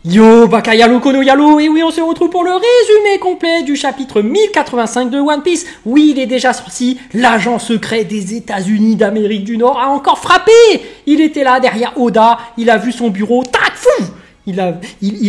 Yo, baka yalo kono yalo, et oui, on se retrouve pour le résumé complet du chapitre 1085 de One Piece. Oui, il est déjà sorti, l'agent secret des États-Unis d'Amérique du Nord a encore frappé. Il était là, derrière Oda, il a vu son bureau, tac, fou. Il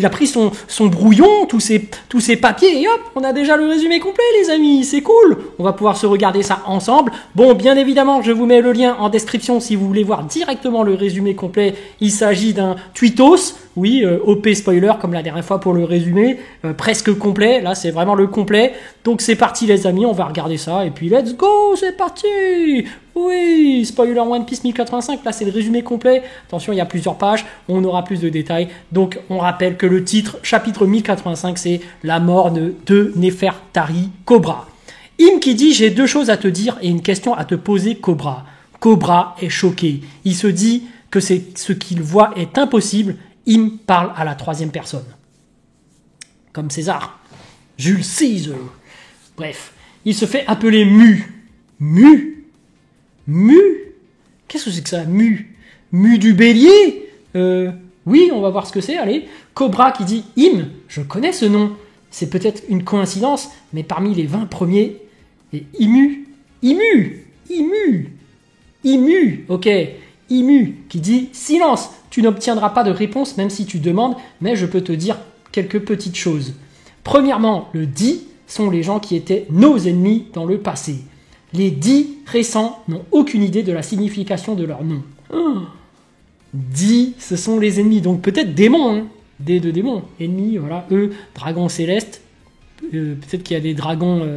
a pris son brouillon, tous ses papiers, et hop, on a déjà le résumé complet, les amis, c'est cool. On va pouvoir se regarder ça ensemble. Bon, bien évidemment, je vous mets le lien en description si vous voulez voir directement le résumé complet. Il s'agit d'un tweetos, oui, OP spoiler, comme la dernière fois pour le résumé, presque complet, là c'est vraiment le complet. Donc c'est parti les amis, on va regarder ça, et puis let's go, c'est parti. Oui, spoiler One Piece 1085, là c'est le résumé complet. Attention, il y a plusieurs pages, on aura plus de détails. Donc on rappelle que le titre, chapitre 1085, c'est la mort de Nefertari Cobra. Im qui dit, j'ai deux choses à te dire et une question à te poser, Cobra. Cobra est choqué. Il se dit que ce qu'il voit est impossible. Im parle à la troisième personne. Comme César. Jules César. Bref, il se fait appeler Mu. Mu? Qu'est-ce que c'est que ça, Mu? Mu du bélier? Oui, on va voir ce que c'est, allez. Cobra qui dit, Im, je connais ce nom. C'est peut-être une coïncidence, mais parmi les 20 premiers, et Imu, ok. Imu qui dit, silence, tu n'obtiendras pas de réponse même si tu demandes, mais je peux te dire quelques petites choses. Premièrement, le Di sont les gens qui étaient nos ennemis dans le passé. Les Di récents n'ont aucune idée de la signification de leur nom. Di, ce sont les ennemis, donc peut-être démons, hein. Des de démons, ennemis, voilà, eux, dragons célestes, peut-être qu'il y a des dragons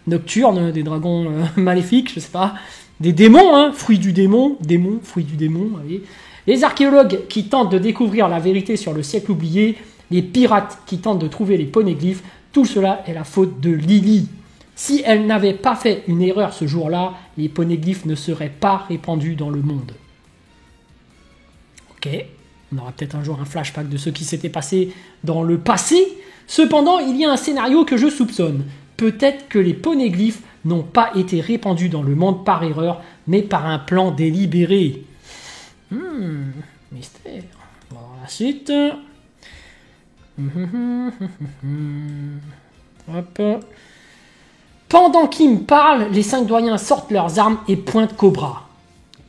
nocturnes, des dragons maléfiques, je sais pas, des démons, hein, fruits du démon, fruits du démon, allez. Les archéologues qui tentent de découvrir la vérité sur le siècle oublié, les pirates qui tentent de trouver les poneglyphes, tout cela est la faute de Lily. Si elle n'avait pas fait une erreur ce jour-là, les poneglyphes ne seraient pas répandus dans le monde. Ok, on aura peut-être un jour un flashback de ce qui s'était passé dans le passé. Cependant, il y a un scénario que je soupçonne. Peut-être que les poneglyphes n'ont pas été répandus dans le monde par erreur, mais par un plan délibéré. Mystère. On va voir la suite. Hop. Pendant qu'Im parle, les 5 doyens sortent leurs armes et pointent Cobra.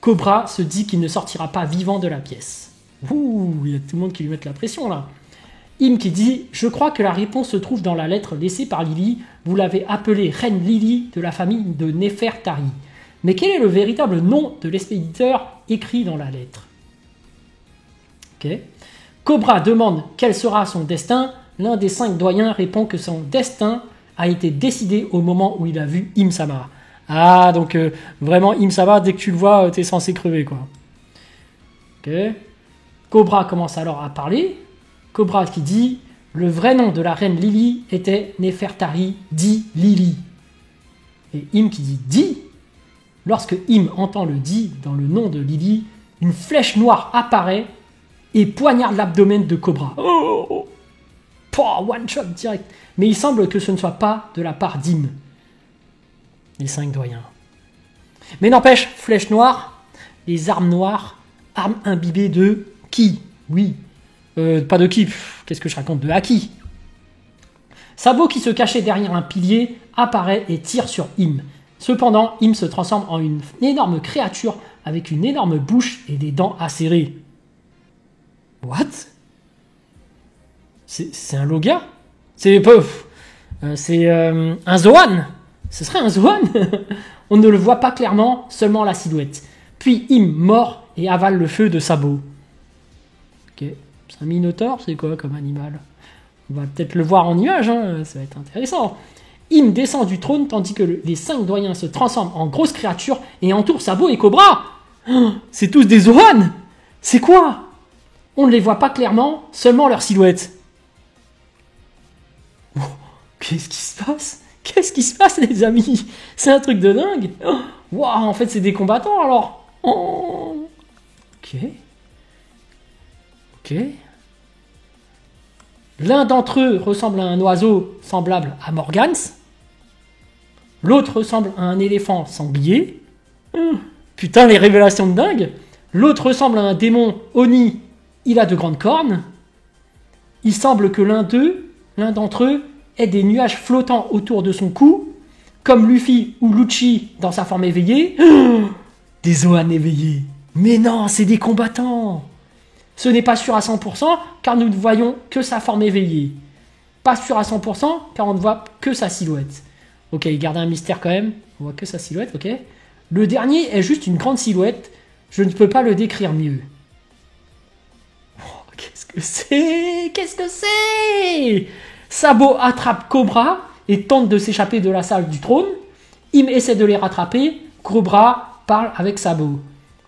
Cobra se dit qu'il ne sortira pas vivant de la pièce. Ouh, il y a tout le monde qui lui met la pression là. Im qui dit, je crois que la réponse se trouve dans la lettre laissée par Lily. Vous l'avez appelée Reine Lily de la famille de Nefertari. Mais quel est le véritable nom de l'expéditeur écrit dans la lettre? Ok. Cobra demande quel sera son destin. L'un des 5 doyens répond que son destin a été décidé au moment où il a vu Im-sama. Ah, donc vraiment, Im-sama, dès que tu le vois, t'es censé crever, quoi. Ok. Cobra commence alors à parler. Cobra qui dit, le vrai nom de la reine Lily était Nefertari dit Lily. Et Im qui dit Di. Lorsque Im entend le Di dans le nom de Lily, une flèche noire apparaît et poignarde l'abdomen de Cobra. Oh, one shot direct. Mais il semble que ce ne soit pas de la part d'Im. Les 5 doyens. Mais n'empêche, flèche noire, les armes noires, armes imbibées de qui? Oui. Pas de qui, qu'est-ce que je raconte? De Haki. Sabo qui se cachait derrière un pilier apparaît et tire sur Im. Cependant, Im se transforme en une énorme créature avec une énorme bouche et des dents acérées. What? C'est un Logia? C'est un Zoan. Ce serait un Zoan. On ne le voit pas clairement, seulement la silhouette. Puis Im mord et avale le feu de Sabo. Ok. C'est un minotaure, c'est quoi comme animal? On va peut-être le voir en image, hein, ça va être intéressant. Im descend du trône tandis que les 5 doyens se transforment en grosses créatures et entourent Sabo et Cobra. Oh, c'est tous des Zoan. C'est quoi? On ne les voit pas clairement, seulement leur silhouette. Oh, qu'est-ce qui se passe? Qu'est-ce qui se passe, les amis? C'est un truc de dingue. Oh, wow, en fait, c'est des combattants, alors. Oh. Ok. L'un d'entre eux ressemble à un oiseau semblable à Morgans. L'autre ressemble à un éléphant sanglier. Putain, les révélations de dingue. L'autre ressemble à un démon Oni. Il a de grandes cornes. Il semble que l'un d'entre eux, ait des nuages flottants autour de son cou, comme Luffy ou Lucci dans sa forme éveillée. Des Zoan éveillés. Mais non, c'est des combattants. Ce n'est pas sûr à 100% car nous ne voyons que sa forme éveillée. Pas sûr à 100% car on ne voit que sa silhouette. Ok, gardez un mystère quand même. On voit que sa silhouette, ok. Le dernier est juste une grande silhouette. Je ne peux pas le décrire mieux. Oh, qu'est-ce que c'est? Qu'est-ce que c'est? Sabo attrape Cobra et tente de s'échapper de la salle du trône. Im essaie de les rattraper. Cobra parle avec Sabo.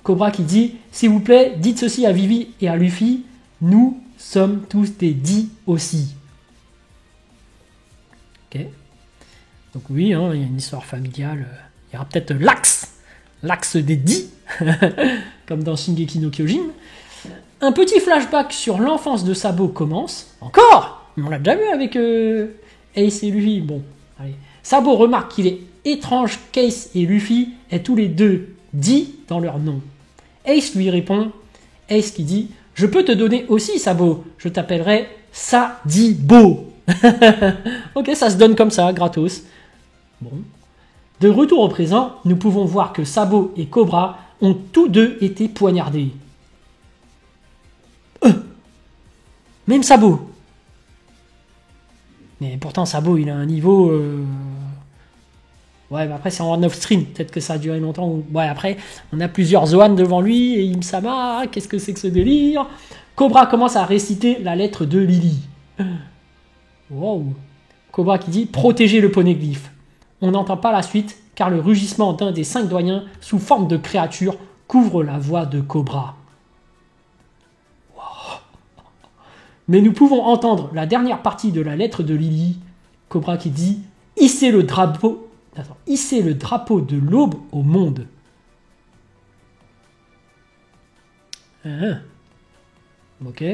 Cobra qui dit « S'il vous plaît, dites ceci à Vivi et à Luffy. Nous sommes tous des dits aussi. » Ok. Donc oui, hein, il y a une histoire familiale. Il y aura peut-être l'axe des dits, comme dans Shingeki no Kyojin. Un petit flashback sur l'enfance de Sabo commence. Encore. On l'a déjà vu avec Ace et Luffy. Bon, allez. Sabo remarque qu'il est étrange qu'Ace et Luffy aient tous les deux dit dans leur nom. Ace lui répond, Ace qui dit « Je peux te donner aussi, Sabo. Je t'appellerai Sadibo. » Ok, ça se donne comme ça, gratos. Bon. De retour au présent, nous pouvons voir que Sabo et Cobra ont tous deux été poignardés. Même Sabo. Mais pourtant, Sabo, il a un niveau... Ouais, mais après, c'est en off-stream. Peut-être que ça a duré longtemps. Ouais, après, on a plusieurs Zoan devant lui. Et Im-sama, qu'est-ce que c'est que ce délire? Cobra commence à réciter la lettre de Lily. Wow. Cobra qui dit « Protégez le poneglyphe ». On n'entend pas la suite, car le rugissement d'un des 5 doyens, sous forme de créature, couvre la voix de Cobra. Wow. Mais nous pouvons entendre la dernière partie de la lettre de Lily. Cobra qui dit « Hissez le drapeau de l'aube au monde. » Ok.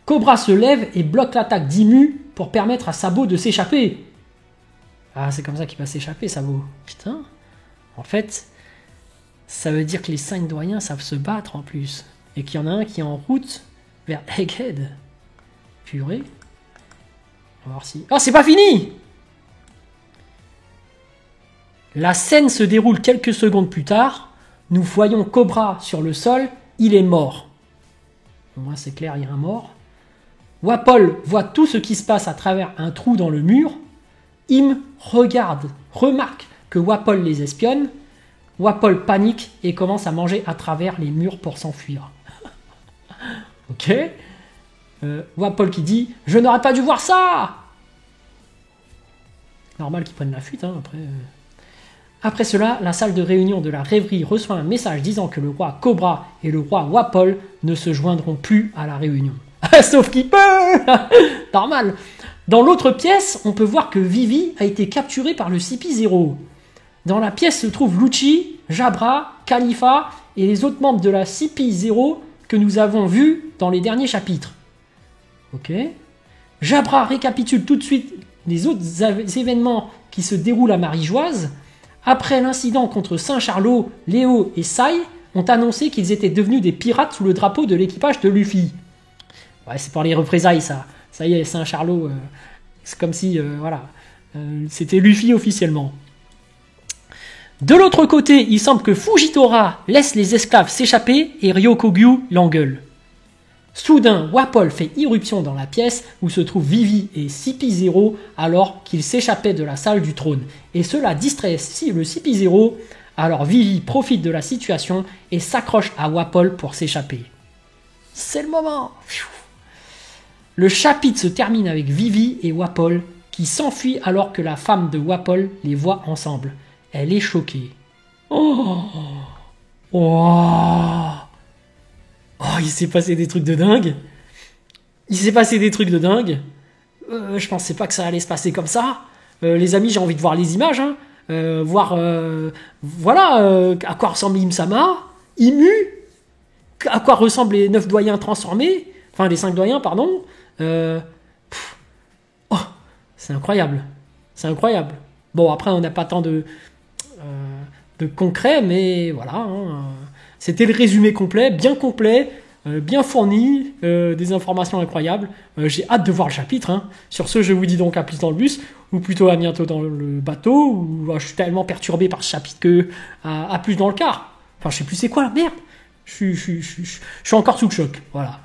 Cobra se lève et bloque l'attaque d'Imu pour permettre à Sabo de s'échapper. Ah, c'est comme ça qu'il va s'échapper, Sabo. Putain. En fait, ça veut dire que les 5 doyens savent se battre en plus. Et qu'il y en a un qui est en route vers Egghead. Purée. On va voir si... Oh, c'est pas fini! La scène se déroule quelques secondes plus tard. Nous voyons Cobra sur le sol. Il est mort. Au moins, c'est clair, il y a un mort. Wapol voit tout ce qui se passe à travers un trou dans le mur. Im remarque que Wapol les espionne. Wapol panique et commence à manger à travers les murs pour s'enfuir. Ok. Wapol qui dit « Je n'aurais pas dû voir ça !» Normal qu'ils prennent la fuite, hein, après... Après cela, la salle de réunion de la rêverie reçoit un message disant que le roi Cobra et le roi Wapol ne se joindront plus à la réunion. Sauf qu'il peut. Normal. Dans l'autre pièce, on peut voir que Vivi a été capturée par le CP0. Dans la pièce se trouvent Lucci, Jabra, Khalifa et les autres membres de la CP0 que nous avons vus dans les derniers chapitres. Ok. Jabra récapitule tout de suite les autres événements qui se déroulent à Marigeoise. Après l'incident contre Saint-Charlot, Léo et Sai ont annoncé qu'ils étaient devenus des pirates sous le drapeau de l'équipage de Luffy. Ouais, c'est pour les représailles, ça. Ça y est, Saint-Charlot, c'est comme si, voilà, c'était Luffy officiellement. De l'autre côté, il semble que Fujitora laisse les esclaves s'échapper et Ryokogyu l'engueule. Soudain, Wapol fait irruption dans la pièce où se trouvent Vivi et CP0 alors qu'ils s'échappaient de la salle du trône. Et cela distrait le CP0, alors Vivi profite de la situation et s'accroche à Wapol pour s'échapper. C'est le moment. Le chapitre se termine avec Vivi et Wapol qui s'enfuient alors que la femme de Wapol les voit ensemble. Elle est choquée. Oh, il s'est passé des trucs de dingue. Je pensais pas que ça allait se passer comme ça. Les amis, j'ai envie de voir les images. Hein. Voilà à quoi ressemble Im-sama, Imu, à quoi ressemblent les 9 doyens transformés. Enfin, les 5 doyens, pardon. C'est incroyable. Bon, après, on n'a pas tant de concret, mais voilà. Hein. C'était le résumé complet, bien complet. bien fourni, des informations incroyables. J'ai hâte de voir le chapitre. Hein. Sur ce, je vous dis donc à plus dans le bus, ou plutôt à bientôt dans le bateau, ou je suis tellement perturbé par ce chapitre que à plus dans le car. Enfin, je sais plus c'est quoi la merde. Je suis encore sous le choc. Voilà.